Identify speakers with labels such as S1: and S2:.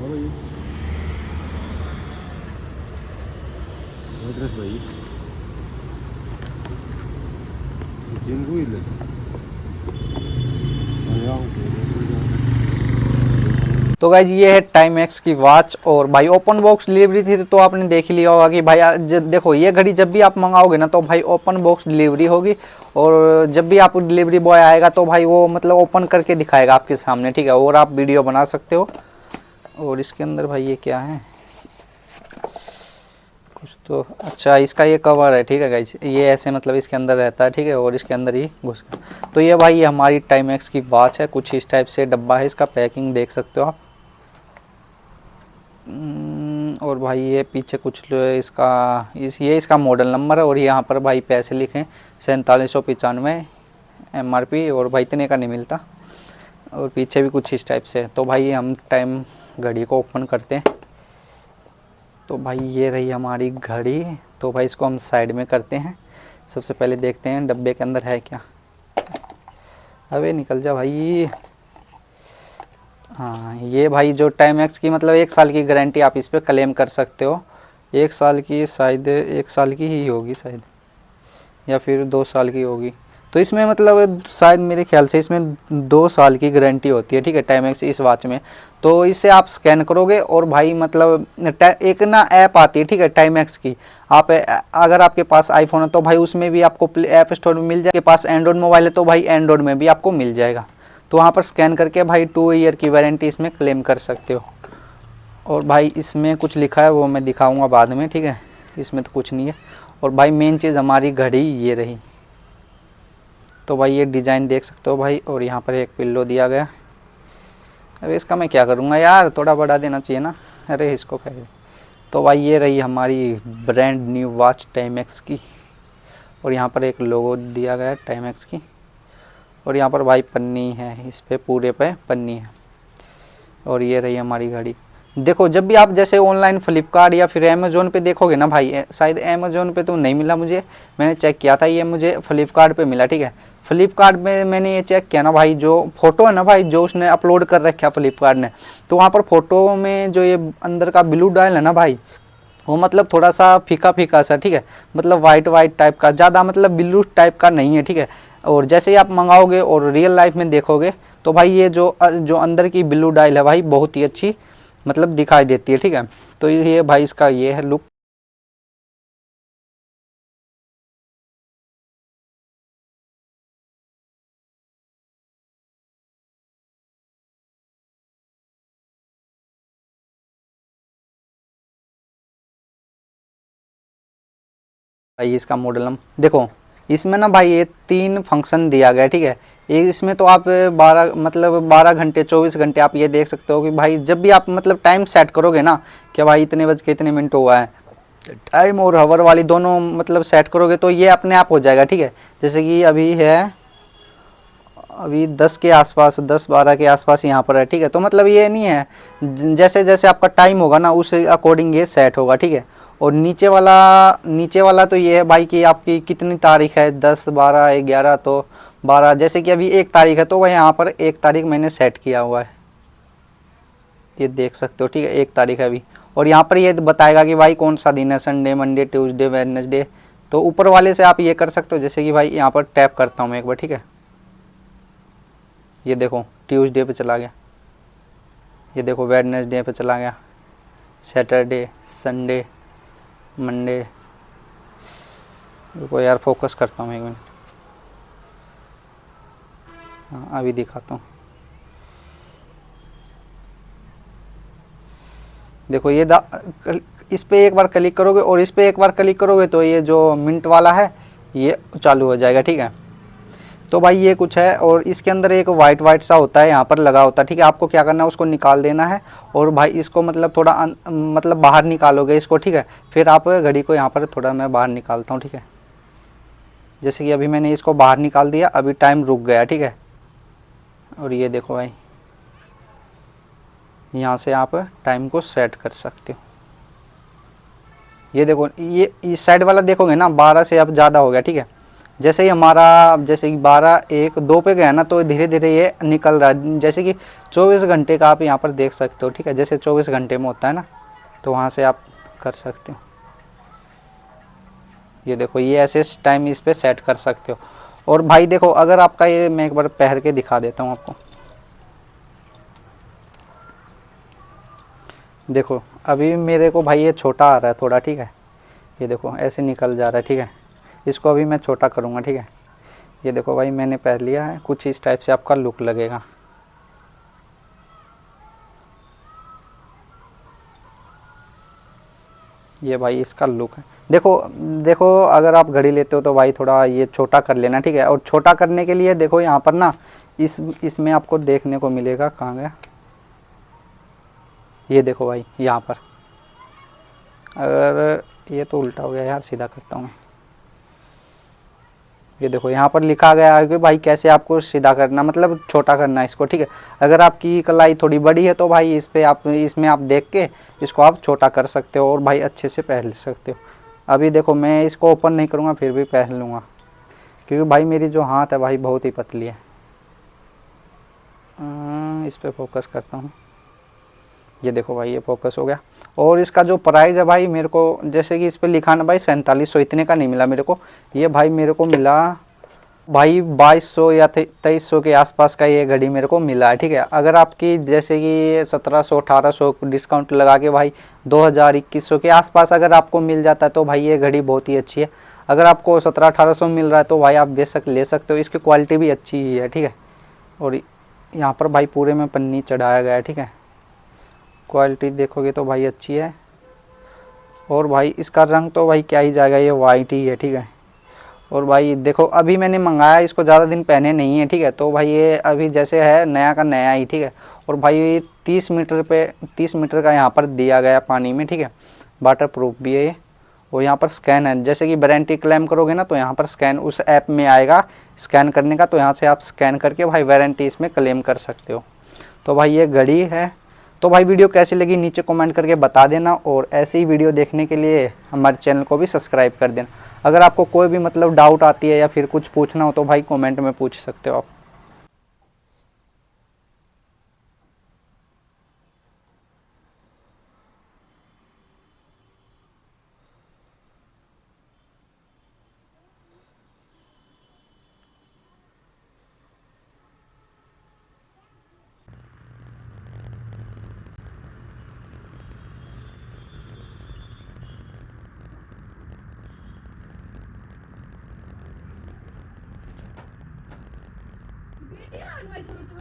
S1: भाई एड्रेस भाई जिंगू ही ले आया हूँ।
S2: तो गाइज ये है टाइम एक्स की वॉच। और भाई ओपन बॉक्स डिलीवरी थी तो आपने देख लिया होगा कि भाई देखो ये घड़ी जब भी आप मंगाओगे ना तो भाई ओपन बॉक्स डिलीवरी होगी। और जब भी आप डिलीवरी बॉय आएगा तो भाई वो मतलब ओपन करके दिखाएगा आपके सामने, ठीक है, और आप वीडियो बना सकते हो। और इसके अंदर भाई ये क्या है, कुछ तो अच्छा इसका ये कवर है, ठीक है गाइज, ये ऐसे मतलब इसके अंदर रहता है, ठीक है, और इसके अंदर ही घुस। तो ये भाई ये हमारी टाइम एक्स की वॉच है, कुछ इस टाइप से डब्बा है, इसका पैकिंग देख सकते हो आप। और भाई ये पीछे कुछ इसका ये इसका मॉडल नंबर है और यहाँ पर भाई पैसे लिखे हैं 4795 MRP, और भाई इतने का नहीं मिलता। और पीछे भी कुछ इस टाइप से। तो भाई हम टाइम घड़ी को ओपन करते हैं। तो भाई ये रही हमारी घड़ी। तो भाई इसको हम साइड में करते हैं। सबसे पहले देखते हैं डब्बे के अंदर है क्या। अबे निकल जा भाई। हाँ ये भाई जो टाइम एक्स की मतलब 1 साल की गारंटी आप इस पर क्लेम कर सकते हो। 1 साल की, शायद 1 साल की ही होगी शायद, या फिर 2 साल की होगी। तो इसमें मतलब शायद मेरे ख्याल से इसमें 2 साल की गारंटी होती है, ठीक है, टाइम एक्स इस वॉच में। तो इससे आप स्कैन करोगे और भाई मतलब एक ना ऐप आती है, ठीक है, टाइम एक्स की। आप अगर आपके पास आईफोन है तो भाई उसमें भी आपको ऐप स्टोर में मिल जाएगा। आपके पास एंड्रॉयड मोबाइल है तो भाई एंड्रॉयड में भी आपको मिल जाएगा। तो वहाँ पर स्कैन करके भाई 2 ईयर की वारंटी इसमें क्लेम कर सकते हो। और भाई इसमें कुछ लिखा है वो मैं दिखाऊंगा बाद में, ठीक है, इसमें तो कुछ नहीं है। और भाई मेन चीज़ हमारी घड़ी ये रही। तो भाई ये डिज़ाइन देख सकते हो भाई, और यहाँ पर एक पिल्लो दिया गया। अब इसका मैं क्या करूँगा यार, थोड़ा बढ़ा देना चाहिए ना। अरे इसको पहले। तो भाई ये रही हमारी brand new watch time x की। और यहाँ पर एक लोगो दिया गया है टाइम एक्स की। और यहाँ पर भाई पन्नी है, इस पे पूरे पे पन्नी है। और ये रही हमारी घड़ी। देखो जब भी आप जैसे ऑनलाइन फ्लिपकार्ट या फिर अमेज़ोन पे देखोगे ना भाई, शायद अमेज़ोन पे तो नहीं मिला मुझे, मैंने चेक किया था, ये मुझे फ्लिपकार्ट पे मिला, ठीक है। फ्लिपकार्ट में मैंने ये चेक किया ना भाई, जो फ़ोटो है ना भाई जो उसने अपलोड कर रखा फ्लिपकार्ट ने, तो वहाँ पर फ़ोटो में जो ये अंदर का ब्लू डायल है ना भाई, वो मतलब थोड़ा सा फीका फीका सा, ठीक है, मतलब वाइट वाइट टाइप का, ज़्यादा मतलब ब्लू टाइप का नहीं है, ठीक है। और जैसे ही आप मंगाओगे और रियल लाइफ में देखोगे तो भाई ये जो जो अंदर की ब्लू डायल है भाई बहुत ही अच्छी मतलब दिखाई देती है, ठीक है। तो ये भाई इसका ये है लुक। भाई इसका मॉडल नंबर देखो, इसमें ना भाई ये 3 फंक्शन दिया गया है, ठीक है। एक इसमें तो आप 12 घंटे 24 घंटे आप ये देख सकते हो कि भाई जब भी आप मतलब टाइम सेट करोगे ना कि भाई इतने बज के इतने मिनट हुआ है, टाइम और हावर वाली दोनों मतलब सेट करोगे तो ये अपने आप हो जाएगा, ठीक है। जैसे कि अभी है, अभी 10 के आसपास, 10-12 के आसपास यहाँ पर है, ठीक है। तो मतलब ये नहीं है, जैसे जैसे आपका टाइम होगा ना उस अकॉर्डिंग ये सेट होगा, ठीक है। और नीचे वाला तो ये है भाई कि आपकी कितनी तारीख है, 10 12 11, तो 12, जैसे कि अभी 1 तारीख है तो वह यहाँ पर 1 तारीख मैंने सेट किया हुआ है, ये देख सकते हो, ठीक है, 1 तारीख है अभी। और यहाँ पर ये बताएगा कि भाई कौन सा दिन है, संडे मंडे ट्यूसडे वेडनेसडे। तो ऊपर वाले से आप ये कर सकते हो, जैसे कि भाई यहाँ पर टैप करता हूँ मैं एक बार, ठीक है, ये देखो ट्यूसडे पे चला गया, ये देखो वेडनेसडे पे चला गया, सैटरडे, संडे, मंडे। रुको यार फोकस करता हूँ 1 मिनट। हाँ अभी दिखाता हूँ, देखो ये इस पे एक बार क्लिक करोगे और इस पे एक बार क्लिक करोगे तो ये जो मिनट वाला है ये चालू हो जाएगा, ठीक है। तो भाई ये कुछ है। और इसके अंदर एक वाइट वाइट सा होता है यहाँ पर लगा होता है, ठीक है, आपको क्या करना है उसको निकाल देना है। और भाई इसको मतलब थोड़ा मतलब बाहर निकालोगे इसको, ठीक है, फिर आप घड़ी को यहाँ पर थोड़ा मैं बाहर निकालता हूँ, ठीक है। जैसे कि अभी मैंने इसको बाहर निकाल दिया, अभी टाइम रुक गया, ठीक है। और ये देखो भाई यहाँ से आप टाइम को सेट कर सकते हो। ये देखो ये इस साइड वाला देखोगे ना 12 से अब ज़्यादा हो गया, ठीक है। जैसे ही हमारा जैसे कि 12 1 2 पे गया ना, तो धीरे धीरे ये निकल रहा है। जैसे कि 24 घंटे का आप यहाँ पर देख सकते हो, ठीक है, जैसे 24 घंटे में होता है ना, तो वहाँ से आप कर सकते हो। ये देखो, ये ऐसे टाइम इस पे सेट कर सकते हो। और भाई देखो, अगर आपका ये, मैं एक बार पहन के दिखा देता हूँ आपको। देखो अभी मेरे को भाई ये छोटा आ रहा है थोड़ा, ठीक है, ये देखो ऐसे निकल जा रहा है, ठीक है। इसको अभी मैं छोटा करूँगा, ठीक है। ये देखो भाई मैंने पहन लिया है, कुछ इस टाइप से आपका लुक लगेगा। ये भाई इसका लुक है। देखो देखो, अगर आप घड़ी लेते हो तो भाई थोड़ा ये छोटा कर लेना, ठीक है। और छोटा करने के लिए देखो यहाँ पर ना, इसमें आपको देखने को मिलेगा, कहाँ गया, ये देखो भाई यहाँ पर, अगर ये तो उल्टा हो गया यार, सीधा करता हूँ मैं। ये देखो यहाँ पर लिखा गया है कि भाई कैसे आपको सीधा करना, मतलब छोटा करना है इसको, ठीक है। अगर आपकी कलाई थोड़ी बड़ी है तो भाई इस पे आप, इसमें आप देख के इसको आप छोटा कर सकते हो और भाई अच्छे से पहन सकते हो। अभी देखो मैं इसको ओपन नहीं करूँगा, फिर भी पहन लूँगा, क्योंकि भाई मेरी जो हाथ है भाई बहुत ही पतली है। इस पर फोकस करता हूँ। ये देखो भाई ये फोकस हो गया। और इसका जो प्राइस है भाई, मेरे को जैसे कि इस पे लिखा ना भाई 4700, इतने का नहीं मिला मेरे को। ये भाई मेरे को मिला भाई 2200 या 2300 के आसपास का ये घड़ी मेरे को मिला है, ठीक है। अगर आपकी जैसे कि 1700 1800 डिस्काउंट लगा के भाई 2000 2100 के आसपास अगर आपको मिल जाता है तो भाई ये घड़ी बहुत ही अच्छी है। अगर आपको 17 1800 मिल रहा है तो भाई आप बेशक ले सकते हो, इसकी क्वालिटी भी अच्छी ही है, ठीक है। और यहाँ पर भाई पूरे में पन्नी चढ़ाया गया है, ठीक है। क्वालिटी देखोगे तो भाई अच्छी है। और भाई इसका रंग तो भाई क्या ही जाएगा, ये वाइट ही है, ठीक है। और भाई देखो अभी मैंने मंगाया, इसको ज़्यादा दिन पहने नहीं है, ठीक है। तो भाई ये अभी जैसे है नया का नया ही, ठीक है। और भाई 30 मीटर का यहाँ पर दिया गया पानी में, ठीक है। वाटर प्रूफ भी है ये। और यहाँ पर स्कैन है, जैसे कि वारंटी क्लेम करोगे ना तो यहाँ पर स्कैन उस ऐप में आएगा स्कैन करने का, तो यहाँ से आप स्कैन करके भाई वारंटी इसमें क्लेम कर सकते हो। तो भाई ये घड़ी है। तो भाई वीडियो कैसी लगी नीचे कमेंट करके बता देना, और ऐसी ही वीडियो देखने के लिए हमारे चैनल को भी सब्सक्राइब कर देना। अगर आपको कोई भी मतलब डाउट आती है या फिर कुछ पूछना हो तो भाई कमेंट में पूछ सकते हो आप।
S3: Video